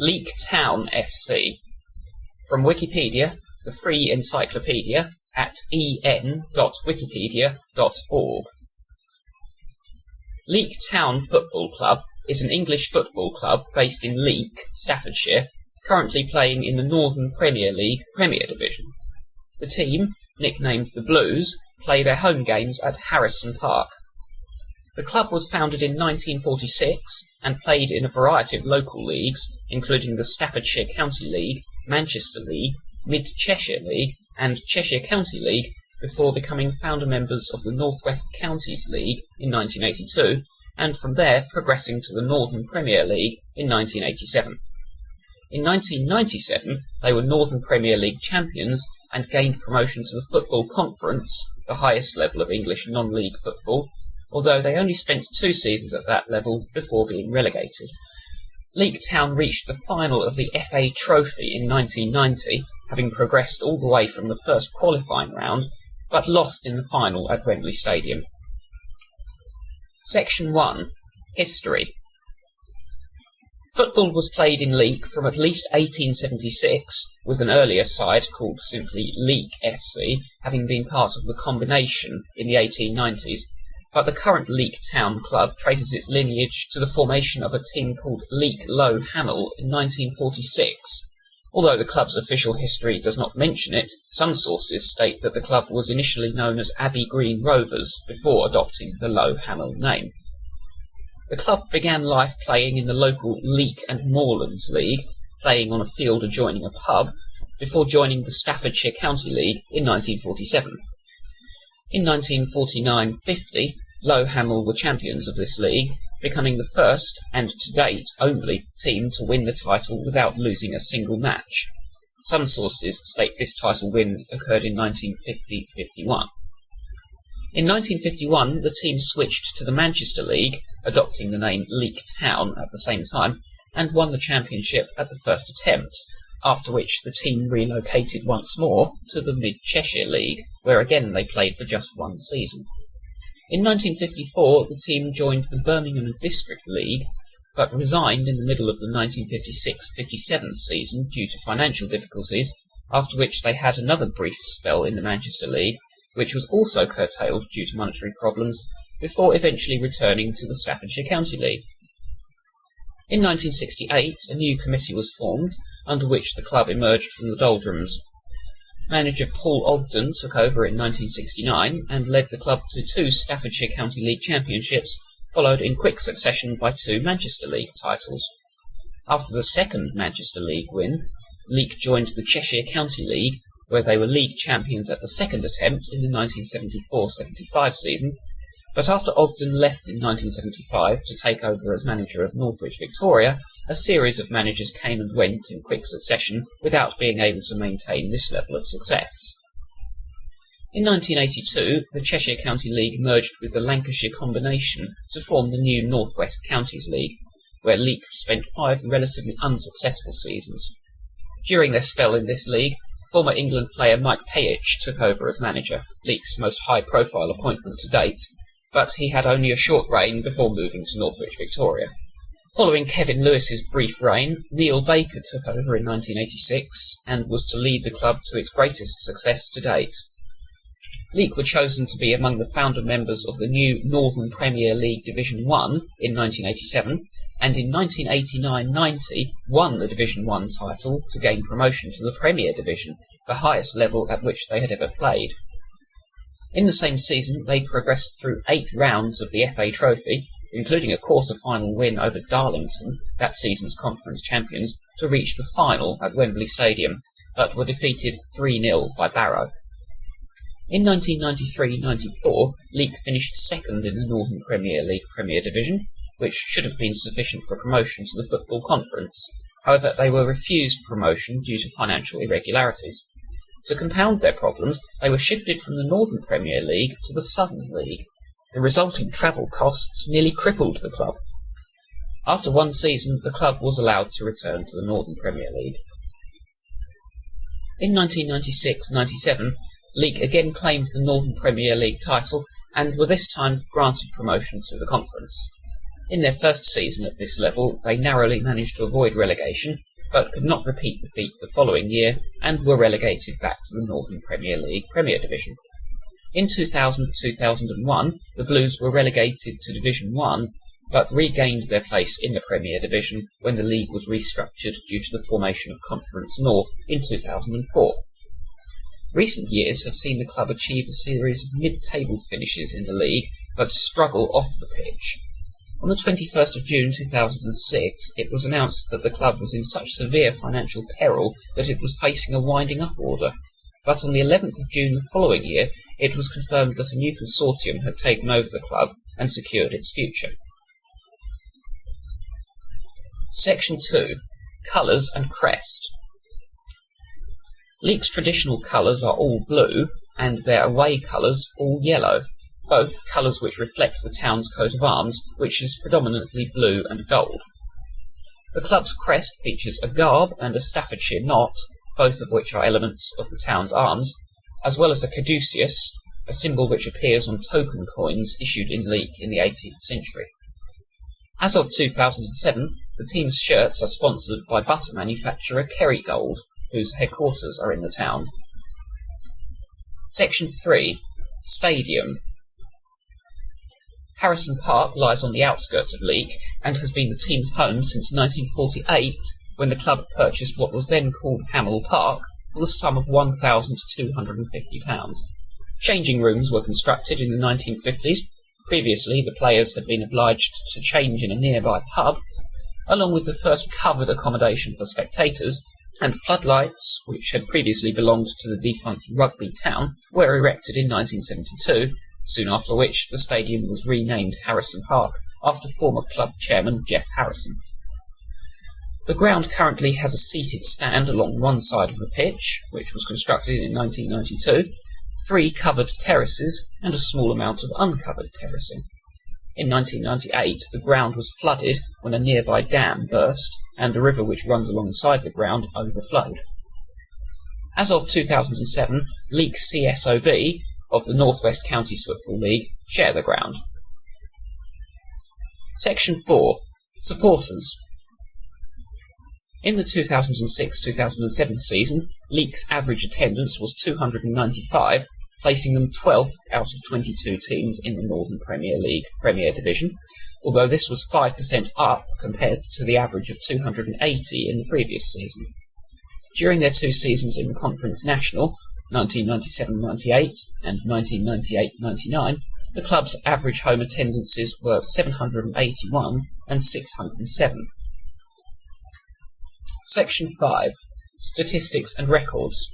Leek Town F.C. From Wikipedia, the free encyclopedia, at en.wikipedia.org. Leek Town Football Club is an English football club based in Leek, Staffordshire, currently playing in the Northern Premier League Premier Division. The team, nicknamed the Blues, play their home games at Harrison Park. The club was founded in 1946 and played in a variety of local leagues, including the Staffordshire County League, Manchester League, Mid-Cheshire League and Cheshire County League before becoming founder members of the North West Counties League in 1982, and from there progressing to the Northern Premier League in 1987. In 1997, they were Northern Premier League champions and gained promotion to the Football Conference, the highest level of English non-league football, although they only spent 2 seasons at that level before being relegated. Leek Town reached the final of the FA Trophy in 1990, having progressed all the way from the first qualifying round, but lost in the final at Wembley Stadium. Section 1. History. Football was played in Leek from at least 1876, with an earlier side called simply Leek FC having been part of the combination in the 1890s, but the current Leek Town Club traces its lineage to the formation of a team called Leek Low Hannell in 1946. Although the club's official history does not mention it, some sources state that the club was initially known as Abbey Green Rovers before adopting the Low Hannell name. The club began life playing in the local Leek and Moorlands League, playing on a field adjoining a pub, before joining the Staffordshire County League in 1947. In 1949-50, Low Hannell were champions of this league, becoming the first, and to date only, team to win the title without losing a single match. Some sources state this title win occurred in 1950-51. In 1951, the team switched to the Manchester League, adopting the name Leek Town at the same time, and won the championship at the first attempt, after which the team relocated once more to the Mid-Cheshire League, where again they played for just 1 season. In 1954, the team joined the Birmingham District League, but resigned in the middle of the 1956-57 season due to financial difficulties, after which they had another brief spell in the Manchester League, which was also curtailed due to monetary problems, before eventually returning to the Staffordshire County League. In 1968, a new committee was formed, under which the club emerged from the doldrums. Manager Paul Ogden took over in 1969 and led the club to 2 Staffordshire County League championships, followed in quick succession by 2 Manchester League titles. After the second Manchester League win, Leek joined the Cheshire County League, where they were league champions at the second attempt in the 1974-75 season, but after Ogden left in 1975 to take over as manager of Northwich Victoria, a series of managers came and went in quick succession without being able to maintain this level of success. In 1982, the Cheshire County League merged with the Lancashire Combination to form the new North West Counties League, where Leek spent 5 relatively unsuccessful seasons. During their spell in this league, former England player Mike Payich took over as manager, Leek's most high-profile appointment to date, but he had only a short reign before moving to Northwich Victoria. Following Kevin Lewis's brief reign, Neil Baker took over in 1986 and was to lead the club to its greatest success to date. Leek were chosen to be among the founder members of the new Northern Premier League Division 1 in 1987, and in 1989-90 won the Division 1 title to gain promotion to the Premier Division, the highest level at which they had ever played. In the same season, they progressed through 8 rounds of the FA Trophy, including a quarter-final win over Darlington, that season's conference champions, to reach the final at Wembley Stadium, but were defeated 3-0 by Barrow. In 1993-94, Leek finished second in the Northern Premier League Premier Division, which should have been sufficient for promotion to the Football Conference. However, they were refused promotion due to financial irregularities. To compound their problems, they were shifted from the Northern Premier League to the Southern League. The resulting travel costs nearly crippled the club. After 1 season, the club was allowed to return to the Northern Premier League. In 1996-97, Leek again claimed the Northern Premier League title and were this time granted promotion to the conference. In their first season at this level, they narrowly managed to avoid relegation, but could not repeat the feat the following year, and were relegated back to the Northern Premier League Premier Division. In 2000-2001, the Blues were relegated to Division 1, but regained their place in the Premier Division when the league was restructured due to the formation of Conference North in 2004. Recent years have seen the club achieve a series of mid-table finishes in the league, but struggle off the pitch. On the 21st of June 2006, it was announced that the club was in such severe financial peril that it was facing a winding-up order. But on the 11th of June the following year, it was confirmed that a new consortium had taken over the club and secured its future. Section 2. Colours and Crest. Leek's traditional colours are all blue, and their away colours all yellow, both colours which reflect the town's coat of arms, which is predominantly blue and gold. The club's crest features a garb and a Staffordshire knot, both of which are elements of the town's arms, as well as a caduceus, a symbol which appears on token coins issued in Leek in the 18th century. As of 2007, the team's shirts are sponsored by butter manufacturer Kerrygold, whose headquarters are in the town. Section 3. Stadium. Harrison Park lies on the outskirts of Leek and has been the team's home since 1948, when the club purchased what was then called Hamel Park for the sum of £1,250. Changing rooms were constructed in the 1950s. Previously, the players had been obliged to change in a nearby pub, along with the first covered accommodation for spectators, and floodlights, which had previously belonged to the defunct Rugby Town, were erected in 1972, soon after which the stadium was renamed Harrison Park after former club chairman Jeff Harrison. The ground currently has a seated stand along one side of the pitch, which was constructed in 1992, 3 covered terraces, and a small amount of uncovered terracing. In 1998, the ground was flooded when a nearby dam burst, and a river which runs alongside the ground overflowed. As of 2007, Leek CSOB of the North West Counties Football League share the ground. Section 4. Supporters. In the 2006-2007 season, Leek's average attendance was 295, placing them 12th out of 22 teams in the Northern Premier League Premier Division, although this was 5% up compared to the average of 280 in the previous season. During their 2 seasons in the Conference National, 1997-98 and 1998-99, the club's average home attendances were 781 and 607. Section 5. Statistics and Records.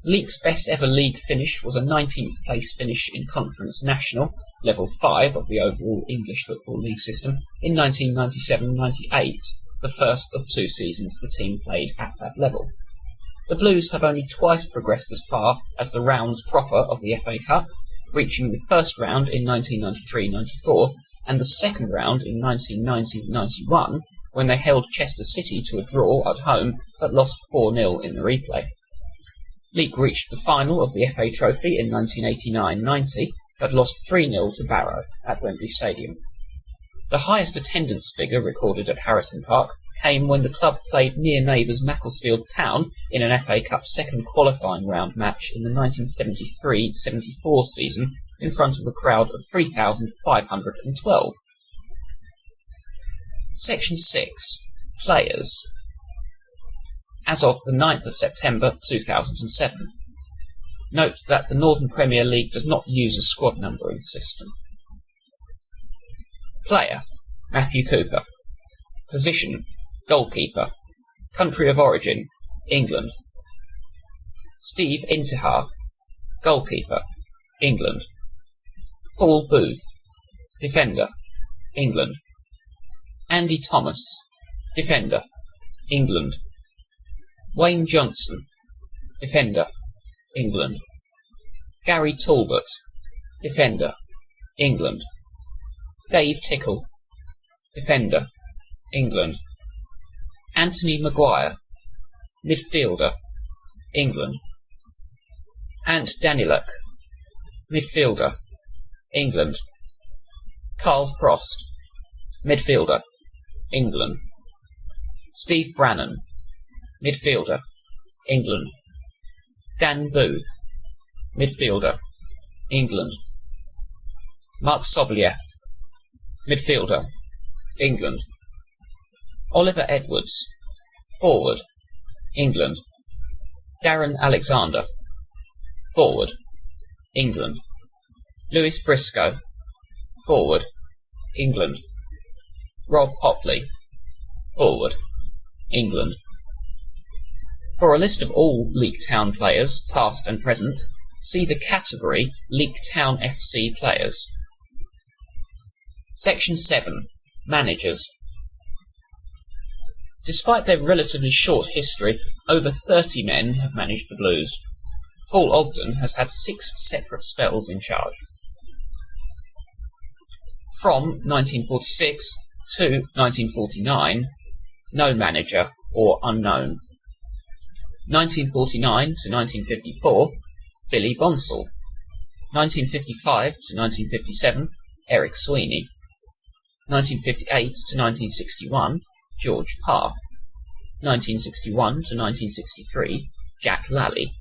Leek's best ever league finish was a 19th place finish in Conference National, level 5 of the overall English Football League system, in 1997-98, the first of 2 seasons the team played at that level. The Blues have only twice progressed as far as the rounds proper of the FA Cup, reaching the first round in 1993-94 and the second round in 1990-91, when they held Chester City to a draw at home but lost 4-0 in the replay. Leek reached the final of the FA Trophy in 1989-90, but lost 3-0 to Barrow at Wembley Stadium. The highest attendance figure recorded at Harrison Park came when the club played near neighbours Macclesfield Town in an FA Cup second qualifying round match in the 1973-74 season in front of a crowd of 3,512. Section 6. Players. As of the 9th of September 2007. Note that the Northern Premier League does not use a squad numbering system. Player: Matthew Cooper. Position: goalkeeper. Country of origin: England. Steve Intihar. Goalkeeper: England. Paul Booth. Defender: England. Andy Thomas. Defender: England. Wayne Johnson. Defender: England. Gary Talbot. Defender: England. Dave Tickle. Defender: England. Anthony Maguire. Midfielder: England. Ant Daniluk. Midfielder: England. Carl Frost. Midfielder, England. Steve Brannan, midfielder, England. Dan Booth, midfielder, England. Mark Sobolieff, midfielder, England. Oliver Edwards, forward, England. Darren Alexander, forward, England. Lewis Briscoe, forward, England. Rob Popley, forward, England. For a list of all Leek Town players, past and present, see the category Leek Town FC players. Section 7. Managers. Despite their relatively short history, over 30 men have managed the Blues. Paul Ogden has had 6 separate spells in charge. From 1946 to 1949, no manager or unknown. 1949 to 1954, Billy Bonsall. 1955 to 1957, Eric Sweeney. 1958 to 1961, George Parr. 1961 to 1963, Jack Lally.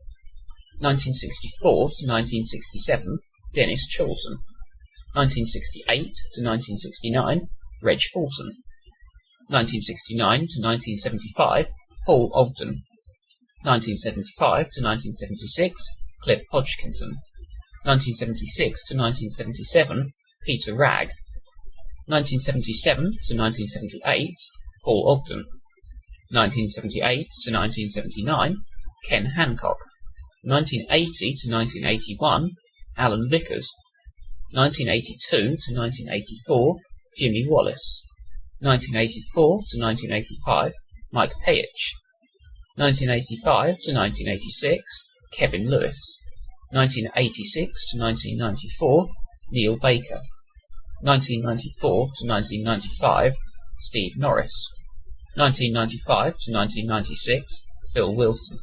1964 to 1967, Dennis Chilton. 1968 to 1969, Reg Fulton. 1969 to 1975, Paul Ogden. 1975 to 1976, Cliff Hodgkinson. 1976 to 1977, Peter Ragg. 1977 to 1978, Paul Ogden. 1978 to 1979, Ken Hancock. 1980 to 1981, Alan Vickers. 1982 to 1984, Jimmy Wallace. 1984 to 1985, Mike Payich. 1985 to 1986, Kevin Lewis. 1986 to 1994, Neil Baker. 1994 to 1995, Steve Norris. 1995 to 1996, Phil Wilson.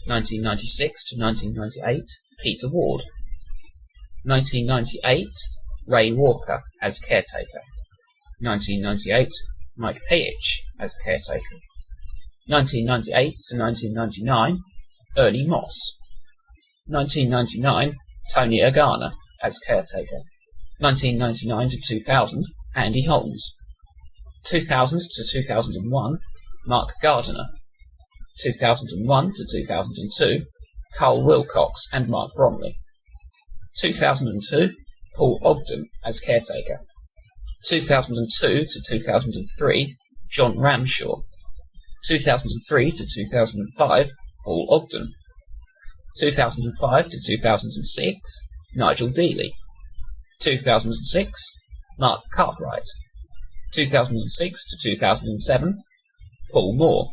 1996 to 1998, Peter Ward. 1998, Ray Walker as caretaker. 1998, Mike Payich as caretaker. 1998 to 1999, Ernie Moss. 1999, Tony Agana as caretaker. 1999 to 2000, Andy Holmes. 2000 to 2001, Mark Gardiner. 2001 to 2002, Carl Wilcox and Mark Bromley. 2002, Paul Ogden as caretaker. 2002 to 2003, John Ramshaw. 2003 to 2005, Paul Ogden. 2005 to 2006, Nigel Dealey. 2006, Mark Cartwright. 2006 to 2007, Paul Moore.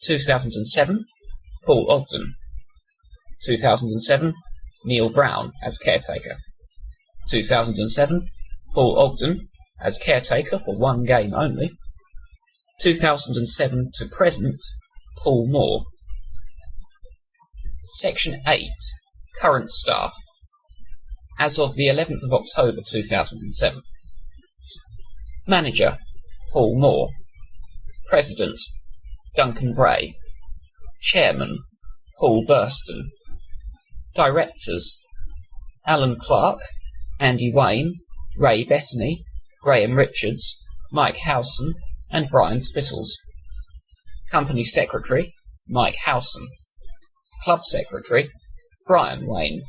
2007, Paul Ogden. 2007, Neil Brown as caretaker. 2007, Paul Ogden as caretaker for one game only. 2007 to present, Paul Moore. Section 8. Current staff. As of the 11th of October 2007. Manager, Paul Moore. President, Duncan Bray. Chairman, Paul Burston. Directors, Alan Clark, Andy Wayne, Ray Bettany, Graham Richards, Mike Howson and Brian Spittles. Company Secretary, Mike Howson. Club Secretary, Brian Wayne.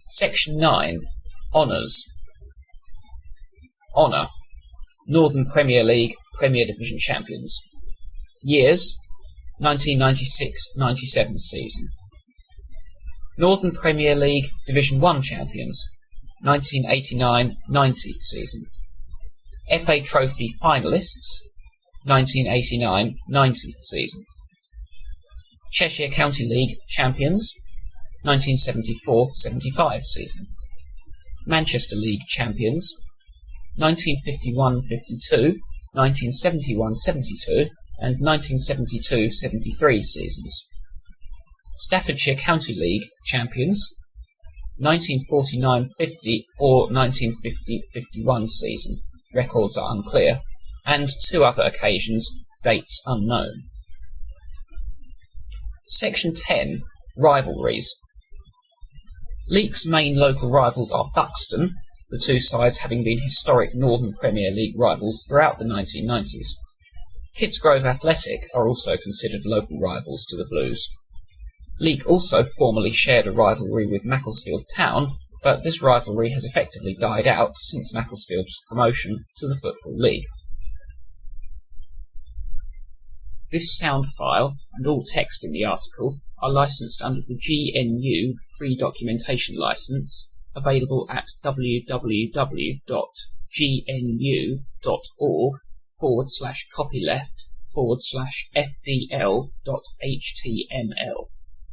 Section 9. Honours. Honour. Northern Premier League Premier Division Champions. Years, 1996-97 season. Northern Premier League Division 1 Champions, 1989-90 season. FA Trophy finalists, 1989-90 season. Cheshire County League champions, 1974-75 season. Manchester League champions, 1951-52, 1971-72 and 1972-73 seasons. Staffordshire County League champions, 1949-50 or 1950-51 season. Records are unclear, and 2 other occasions, dates unknown. Section 10. Rivalries. Leek's main local rivals are Buxton, the 2 sides having been historic Northern Premier League rivals throughout the 1990s. Kidsgrove Athletic are also considered local rivals to the Blues. Leek also formerly shared a rivalry with Macclesfield Town, but this rivalry has effectively died out since Macclesfield's promotion to the Football League. This sound file and all text in the article are licensed under the GNU Free Documentation License, available at www.gnu.org/copyleft/FDL.html.